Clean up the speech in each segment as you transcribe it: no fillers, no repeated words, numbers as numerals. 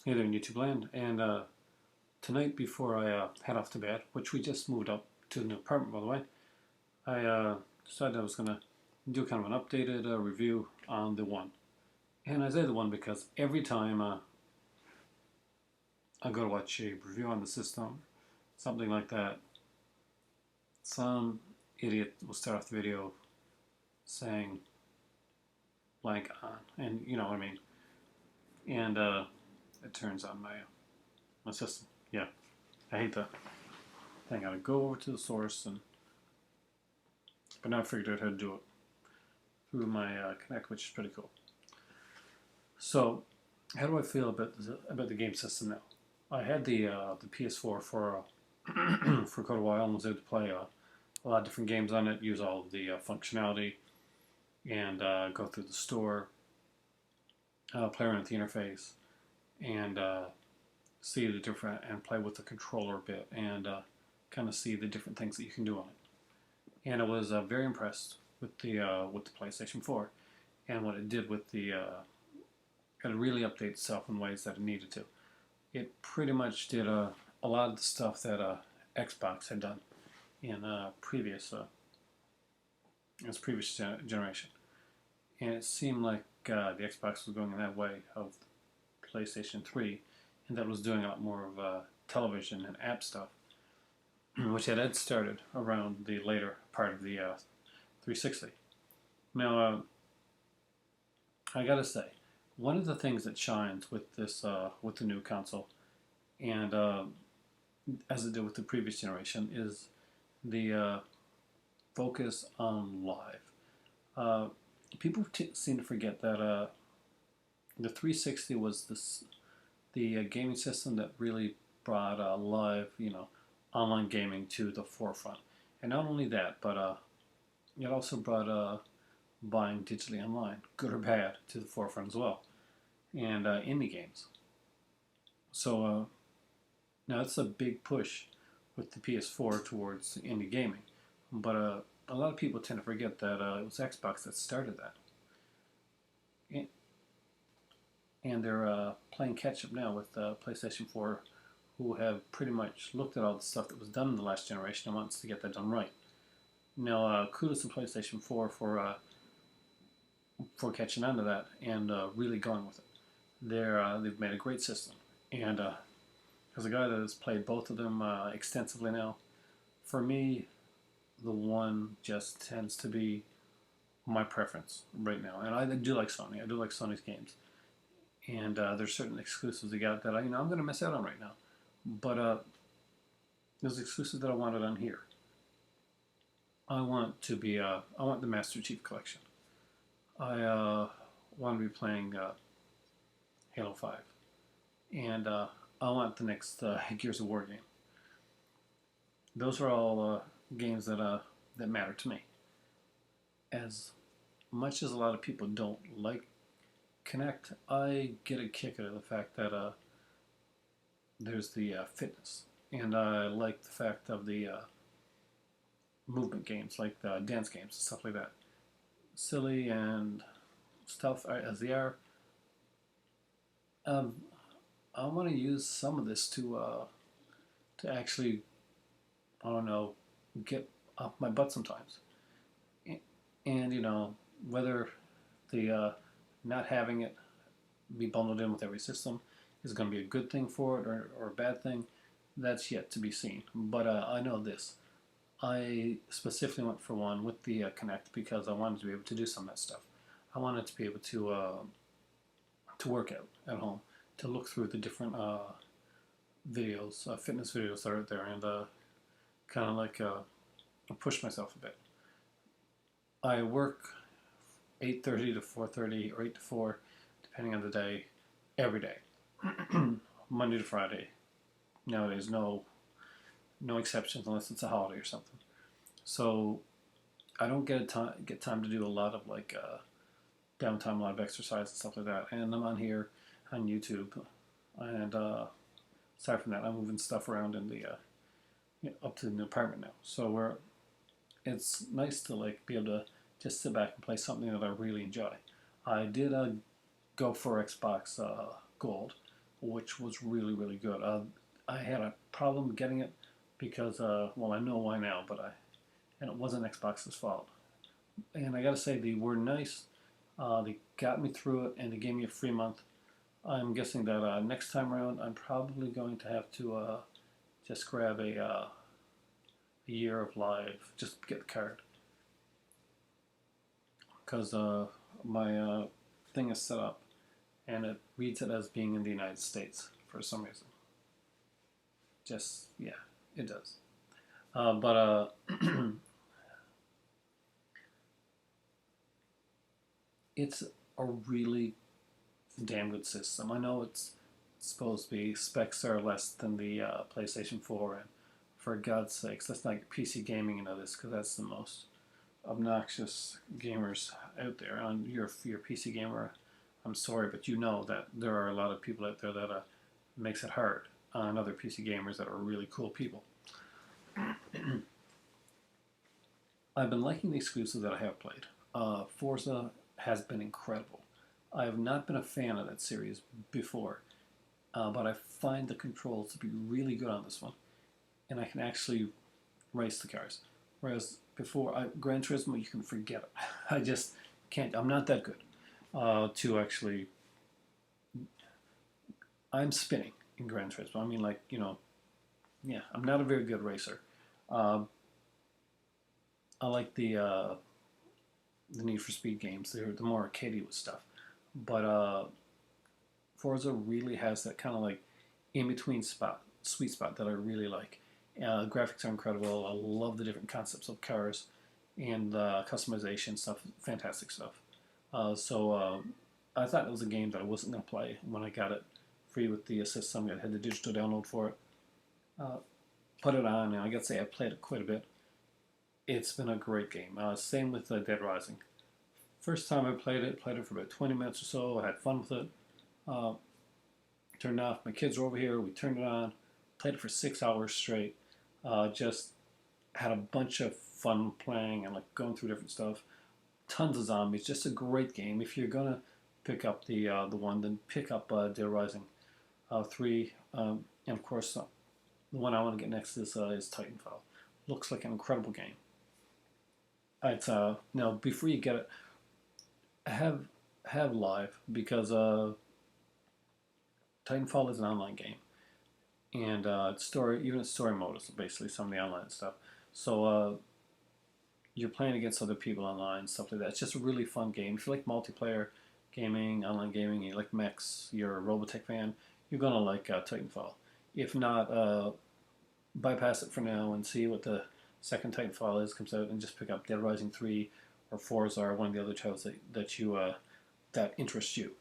Hey there in YouTube land, and tonight before I head off to bed, which we just moved up to the new apartment by the way, I decided I was going to do kind of an updated review on the One. And I say the One because every time I go to watch a review on the system, something like that, some idiot will start off the video saying blank on, and you know what I mean, and it turns on my system. Yeah, I hate that. I gotta go over to the source, but now I figured out how to do it through my Kinect, which is pretty cool. So, how do I feel about the game system now? I had the PS4 for for quite a while and was able to play a lot of different games on it, use all of the functionality, and go through the store, play around with the interface, and see the different and play with the controller a bit, and kind of see the different things that you can do on it. And I was very impressed with the PlayStation 4 and what it did with the it really updated itself in ways that it needed to. It pretty much did a lot of the stuff that Xbox had done in its previous generation, and it seemed like the Xbox was going in that way of PlayStation 3, and that was doing a lot more of television and app stuff, which had started around the later part of the 360. Now, I gotta say, one of the things that shines with this with the new console, and as it did with the previous generation, is the focus on live. Uh, People seem to forget that the 360 was the gaming system that really brought live, online gaming to the forefront. And not only that, but it also brought buying digitally online, good or bad, to the forefront as well, and indie games. So now it's a big push with the PS4 towards indie gaming, but a lot of people tend to forget that it was Xbox that started that, and they're playing catch up now with PlayStation 4, who have pretty much looked at all the stuff that was done in the last generation and wants to get that done right. Now, kudos to PlayStation 4 for catching on to that and really going with it. They've made a great system, and as a guy that has played both of them extensively now, for me, the One just tends to be my preference right now. And I do like Sony. I do like Sony's games, and there's certain exclusives they got that I'm going to miss out on right now. But those exclusives that I wanted on here, I want the Master Chief Collection. I want to be playing Halo 5, and I want the next Gears of War game. Those are all games that matter to me. As much as a lot of people don't like Kinect, I get a kick out of the fact that there's the fitness, and I like the fact of the movement games, like the dance games and stuff like that. Silly and stuff as they are, um, I want to use some of this to actually, I don't know, get off my butt sometimes. And whether the not having it be bundled in with every system is going to be a good thing for it or a bad thing, that's yet to be seen. But I know this. I specifically went for one with the Kinect because I wanted to be able to do some of that stuff. I wanted to be able to work out at home, to look through the different videos, fitness videos that are out there, and kind of like push myself a bit. I work 8:30 to 4:30 or 8 to 4, depending on the day, every day, Monday to Friday. Nowadays, no exceptions unless it's a holiday or something. So I don't get time to do a lot of like downtime, a lot of exercise and stuff like that. And I'm on here on YouTube, and aside from that, I'm moving stuff around in the up to the new apartment now. So it's nice to like be able to just sit back and play something that I really enjoy. I did go for Xbox Gold which was really, really good. I had a problem getting it because, well, I know why now, and it wasn't Xbox's fault. And I gotta say, they were nice. They got me through it, and they gave me a free month. I'm guessing that next time around, I'm probably going to have to just grab a year of live, just get the card, because my thing is set up, and it reads it as being in the United States for some reason. Just yeah, it does. But it's a really damn good system. I know it's supposed to be specs are less than the PlayStation 4, and for God's sakes, let's not get PC gaming into this because that's the most obnoxious gamers out there. And if you're a PC gamer, I'm sorry, but you know that there are a lot of people out there that makes it hard on other PC gamers that are really cool people. I've been liking the exclusives that I have played. Forza has been incredible. I have not been a fan of that series before, but I find the controls to be really good on this one, and I can actually race the cars. Whereas before, Gran Turismo, you can forget it. I just can't. I'm not that good to actually. I'm spinning in Gran Turismo. I mean, like yeah, I'm not a very good racer. Uh, I like the Need for Speed games. They're the more arcadey with stuff, but Forza really has that kind of like in between sweet spot that I really like. Graphics are incredible. I love the different concepts of cars and customization stuff. Fantastic stuff. So I thought it was a game that I wasn't going to play when I got it free with the system. I had the digital download for it. Uh, put it on, and I gotta say I played it quite a bit. It's been a great game. Same with Dead Rising. First time I played it for about 20 minutes or so. I had fun with it. Uh, Turned it off. My kids were over here. We turned it on. Played it for 6 hours straight. Just had a bunch of fun playing and like going through different stuff. Tons of zombies. Just a great game. If you're gonna pick up the one, then pick up Dead Rising 3. And of course, the one I want to get next is Titanfall. Looks like an incredible game. It's now before you get it, have live because Titanfall is an online game, and story even its story mode is basically some of the online stuff. So you're playing against other people online, stuff like that. It's just a really fun game. If you like multiplayer gaming, online gaming, you like mechs, you're a Robotech fan, you're gonna like Titanfall. If not, bypass it for now and see what the second Titanfall is comes out, and just pick up Dead Rising 3 or Forza or one of the other titles that you that interests you.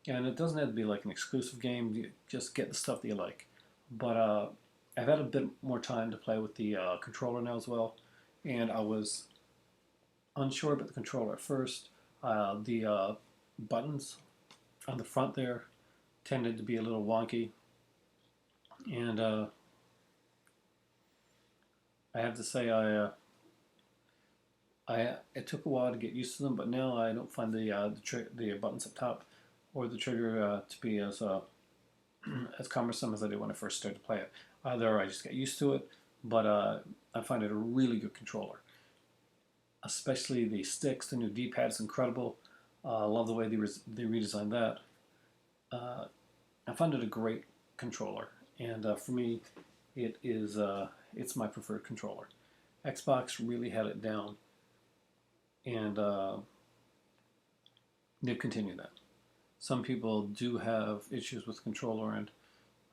And it doesn't have to be like an exclusive game. You just get the stuff that you like. But I've had a bit more time to play with the controller now as well, and I was unsure about the controller at first. The buttons on the front there tended to be a little wonky, and I have to say it took a while to get used to them, but now I don't find the buttons up top or the trigger to be as as cumbersome as I did when I first started to play it. Either I just get used to it, but I find it a really good controller. Especially the sticks, the new D-pad is incredible. I love the way they redesigned that. I find it a great controller, and for me, it's my preferred controller. Xbox really had it down, and they've continued that. Some people do have issues with the controller, and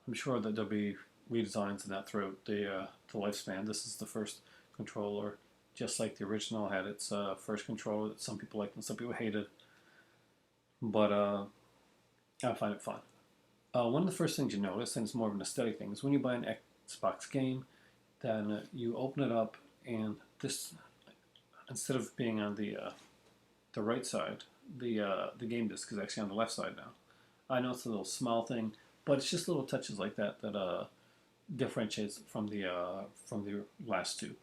I'm sure that there'll be redesigns in that throughout the lifespan. This is the first controller, just like the original had its first controller that some people liked and some people hated. But I find it fun. One of the first things you notice, and it's more of an aesthetic thing, is when you buy an Xbox game, then you open it up, and this, instead of being on the right side, the game disc is actually on the left side now. I know it's a little small thing, but it's just little touches like that that differentiates it from the last two,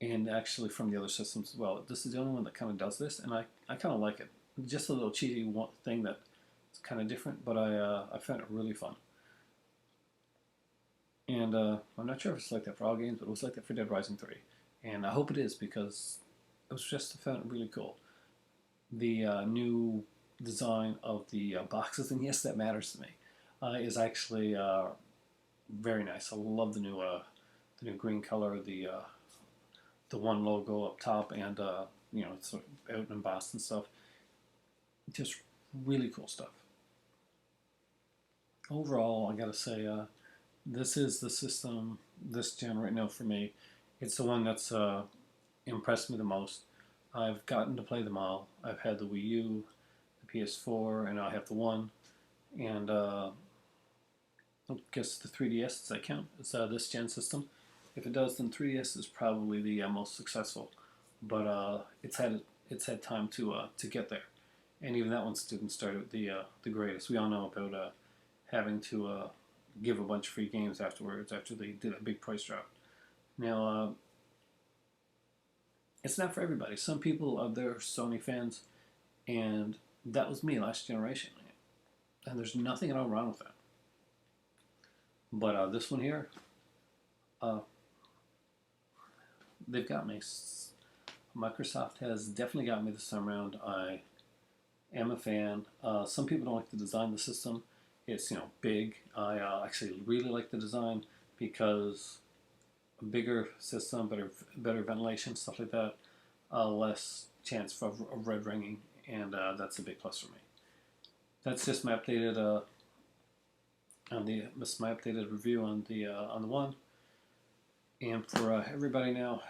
and actually from the other systems as well. This is the only one that kind of does this, and I kind of like it. Just a little cheesy thing that It's kind of different, but I found it really fun. And I'm not sure if it's like that for all games, but it was like that for Dead Rising 3. And I hope it is because it was just, I found it really cool. The new design of the boxes, and yes, that matters to me, is actually very nice. I love the new green color, the one logo up top, and it's sort of out and embossed and stuff. Just really cool stuff. Overall, I gotta say, this is the system this gen right now for me. It's the one that's impressed me the most. I've gotten to play them all. I've had the Wii U, the PS4, and I have the One. And I guess the 3DS, does that count? Is this gen system? If it does, then 3DS is probably the most successful. But it's had time to get there, and even that one didn't start out the greatest. We all know about having to give a bunch of free games afterwards after they did a big price drop. Now, it's not for everybody. Some people are there Sony fans, and that was me last generation. And there's nothing at all wrong with that. But this one here, uh, they've got me. Microsoft has definitely got me this time around. I am a fan. Some people don't like the design of the system. It's big. I actually really like the design because a bigger system, better ventilation, stuff like that. Less chance for red ringing, and that's a big plus for me. That's just my updated my updated review on the One. And for everybody now,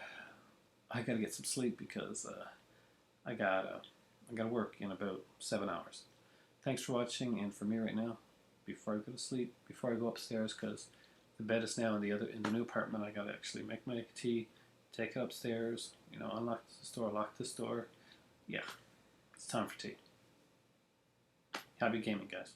I gotta get some sleep because I gotta work in about 7 hours. Thanks for watching, and for me right now, before I go to sleep, before I go upstairs, because the bed is now in the new apartment. I gotta actually make my tea, take it upstairs, unlock this door, lock this door. Yeah, it's time for tea. Happy gaming, guys.